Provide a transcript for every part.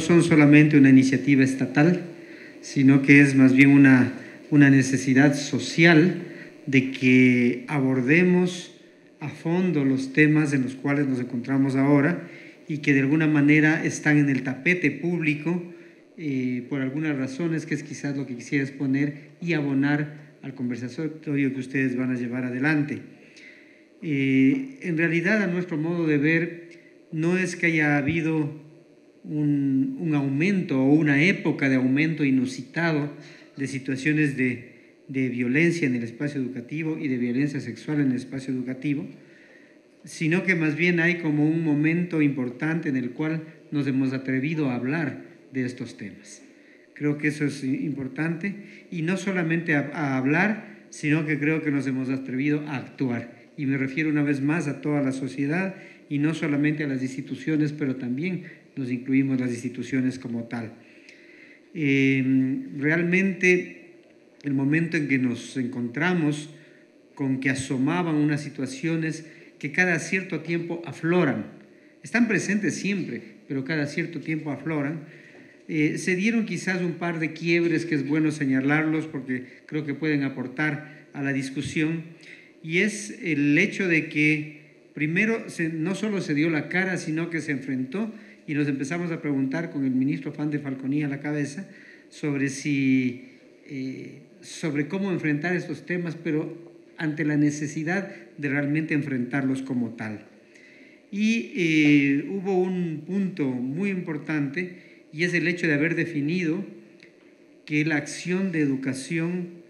son solamente una iniciativa estatal, sino que es más bien una necesidad social de que abordemos a fondo los temas en los cuales nos encontramos ahora y que de alguna manera están en el tapete público por algunas razones, que es quizás lo que quisiera exponer y abonar al conversatorio que ustedes van a llevar adelante. En realidad, a nuestro modo de ver, no es que haya habido un aumento o una época de aumento inusitado de situaciones de violencia en el espacio educativo y de violencia sexual en el espacio educativo, sino que más bien hay como un momento importante en el cual nos hemos atrevido a hablar de estos temas. Creo que eso es importante, y no solamente a hablar, sino que creo que nos hemos atrevido a actuar. Y me refiero una vez más a toda la sociedad y no solamente a las instituciones, pero también nos incluimos las instituciones como tal. Realmente el momento en que nos encontramos con que asomaban unas situaciones que cada cierto tiempo afloran, están presentes siempre, pero cada cierto tiempo afloran, se dieron quizás un par de quiebres que es bueno señalarlos porque creo que pueden aportar a la discusión, y es el hecho de que primero no solo se dio la cara, sino que se enfrentó y nos empezamos a preguntar con el ministro Fan de Falconía a la cabeza sobre cómo enfrentar estos temas, pero ante la necesidad de realmente enfrentarlos como tal. Y hubo un punto muy importante, y es el hecho de haber definido que la acción de educación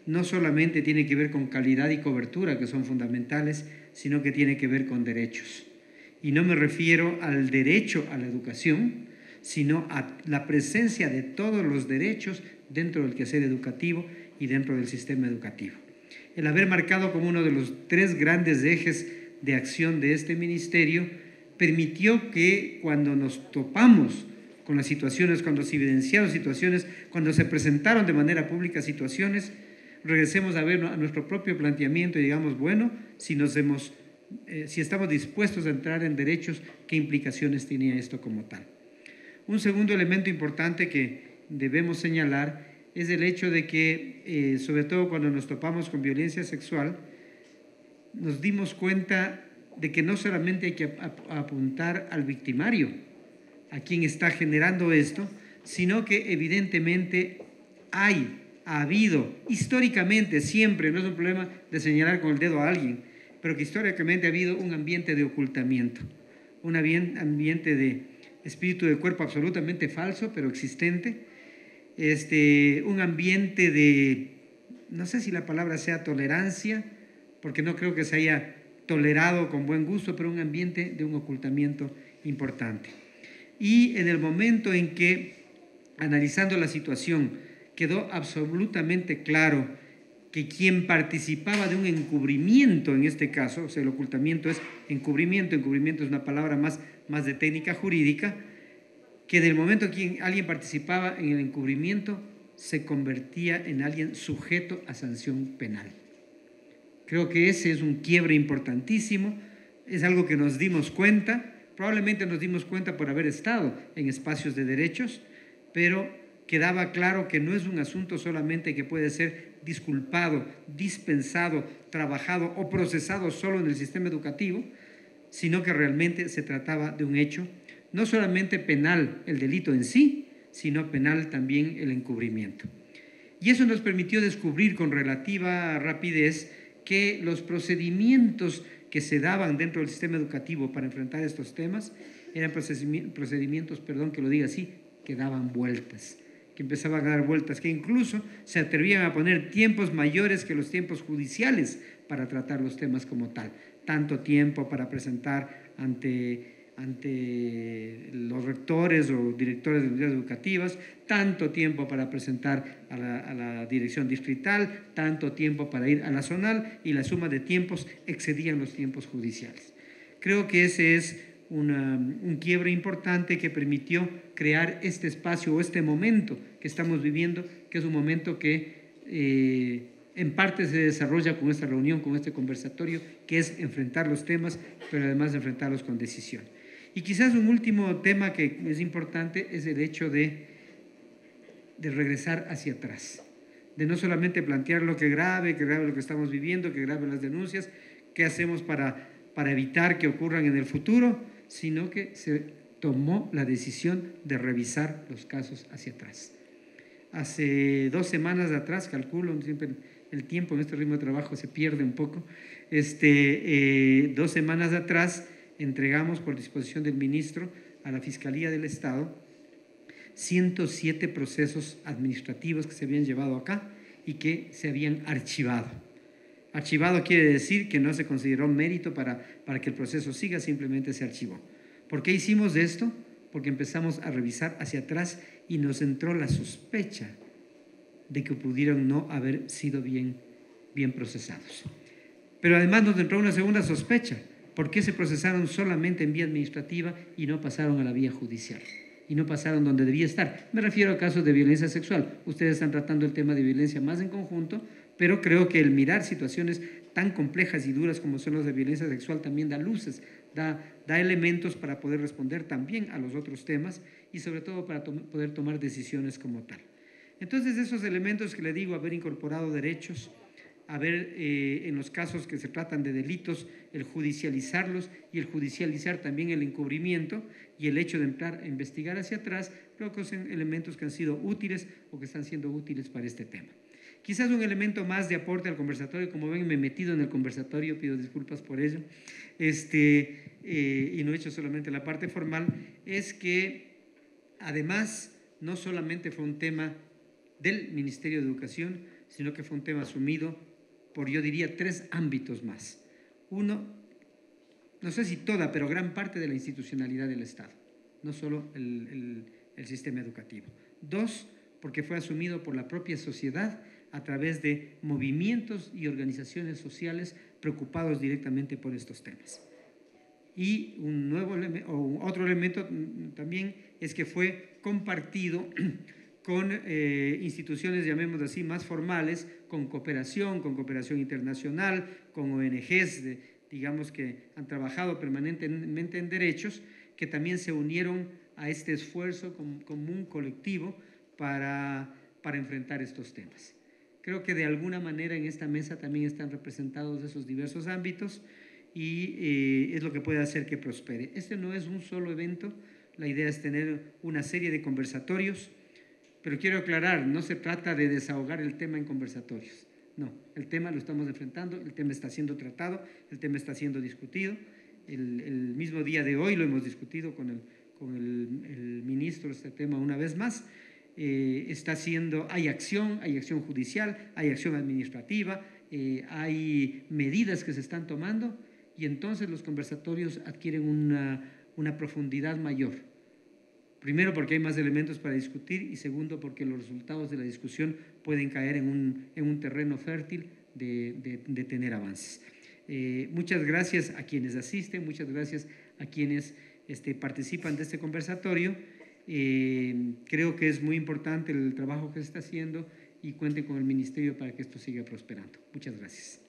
no solamente tiene que ver con calidad y cobertura, que son fundamentales, sino que tiene que ver con derechos. Y no me refiero al derecho a la educación, sino a la presencia de todos los derechos dentro del quehacer educativo y dentro del sistema educativo. El haber marcado como uno de los 3 grandes ejes de acción de este ministerio permitió que cuando nos topamos con las situaciones, cuando se evidenciaron situaciones, cuando se presentaron de manera pública situaciones, regresemos a ver a nuestro propio planteamiento y digamos, bueno, si estamos dispuestos a entrar en derechos, ¿qué implicaciones tenía esto como tal? Un segundo elemento importante que debemos señalar es el hecho de que, sobre todo cuando nos topamos con violencia sexual, nos dimos cuenta de que no solamente hay que apuntar al victimario, a quien está generando esto, sino que evidentemente ha habido, históricamente siempre, no es un problema de señalar con el dedo a alguien, pero que históricamente ha habido un ambiente de ocultamiento, un ambiente de espíritu de cuerpo absolutamente falso, pero existente, un ambiente de, no sé si la palabra sea tolerancia, porque no creo que se haya tolerado con buen gusto, pero un ambiente de un ocultamiento importante. Y en el momento en que, analizando la situación, quedó absolutamente claro que quien participaba de un encubrimiento, en este caso, o sea, el ocultamiento es encubrimiento es una palabra más de técnica jurídica, que del momento en que alguien participaba en el encubrimiento, se convertía en alguien sujeto a sanción penal. Creo que ese es un quiebre importantísimo, es algo que nos dimos cuenta, probablemente nos dimos cuenta por haber estado en espacios de derechos, pero quedaba claro que no es un asunto solamente que puede ser disculpado, dispensado, trabajado o procesado solo en el sistema educativo, sino que realmente se trataba de un hecho, no solamente penal el delito en sí, sino penal también el encubrimiento. Y eso nos permitió descubrir con relativa rapidez que los procedimientos que se daban dentro del sistema educativo para enfrentar estos temas eran procedimientos, que lo diga así, que daban vueltas, que empezaban a dar vueltas, que incluso se atrevían a poner tiempos mayores que los tiempos judiciales para tratar los temas como tal. Tanto tiempo para presentar ante los rectores o directores de unidades educativas, tanto tiempo para presentar a la dirección distrital, tanto tiempo para ir a la zonal, y la suma de tiempos excedían los tiempos judiciales. Creo que ese es un quiebre importante que permitió crear este espacio o este momento que estamos viviendo, que es un momento que en parte se desarrolla con esta reunión, con este conversatorio, que es enfrentar los temas, pero además enfrentarlos con decisión. Y quizás un último tema que es importante es el hecho de regresar hacia atrás, de no solamente plantear lo que grave lo que estamos viviendo, que grave las denuncias, qué hacemos para evitar que ocurran en el futuro, sino que se tomó la decisión de revisar los casos hacia atrás. Hace 2 semanas atrás, calculo, siempre el tiempo en este ritmo de trabajo se pierde un poco, 2 semanas atrás entregamos por disposición del ministro a la Fiscalía del Estado 107 procesos administrativos que se habían llevado acá y que se habían archivado. Archivado quiere decir que no se consideró mérito para que el proceso siga, simplemente se archivó. ¿Por qué hicimos esto? Porque empezamos a revisar hacia atrás y nos entró la sospecha de que pudieran no haber sido bien procesados. Pero además nos entró una segunda sospecha. ¿Por qué se procesaron solamente en vía administrativa y no pasaron a la vía judicial? Y no pasaron donde debía estar. Me refiero a casos de violencia sexual. Ustedes están tratando el tema de violencia más en conjunto, pero creo que el mirar situaciones tan complejas y duras como son las de violencia sexual también da luces, da elementos para poder responder también a los otros temas y sobre todo para poder tomar decisiones como tal. Entonces, esos elementos que le digo, haber incorporado derechos, haber en los casos que se tratan de delitos, el judicializarlos y el judicializar también el encubrimiento y el hecho de entrar a investigar hacia atrás, creo que son elementos que han sido útiles o que están siendo útiles para este tema. Quizás un elemento más de aporte al conversatorio, como ven me he metido en el conversatorio, pido disculpas por ello, y no he hecho solamente la parte formal, es que además no solamente fue un tema del Ministerio de Educación, sino que fue un tema asumido por, yo diría, 3 ámbitos más. Uno, no sé si toda, pero gran parte de la institucionalidad del Estado, no solo el sistema educativo. 2, porque fue asumido por la propia sociedad a través de movimientos y organizaciones sociales preocupados directamente por estos temas. Y otro elemento también es que fue compartido con instituciones, llamémoslo así, más formales, con cooperación internacional, con ONGs, digamos que han trabajado permanentemente en derechos, que también se unieron a este esfuerzo común colectivo para enfrentar estos temas. Creo que de alguna manera en esta mesa también están representados esos diversos ámbitos y es lo que puede hacer que prospere. Este no es un solo evento, la idea es tener una serie de conversatorios, pero quiero aclarar, no se trata de desahogar el tema en conversatorios, no, el tema lo estamos enfrentando, el tema está siendo tratado, el tema está siendo discutido, el mismo día de hoy lo hemos discutido con el ministro este tema una vez más. Hay acción judicial, hay acción administrativa, hay medidas que se están tomando y entonces los conversatorios adquieren una profundidad mayor. Primero porque hay más elementos para discutir y segundo porque los resultados de la discusión pueden caer en un terreno fértil de tener avances. Muchas gracias a quienes asisten, muchas gracias a quienes participan de este conversatorio. Creo que es muy importante el trabajo que se está haciendo y cuenten con el Ministerio para que esto siga prosperando. Muchas gracias.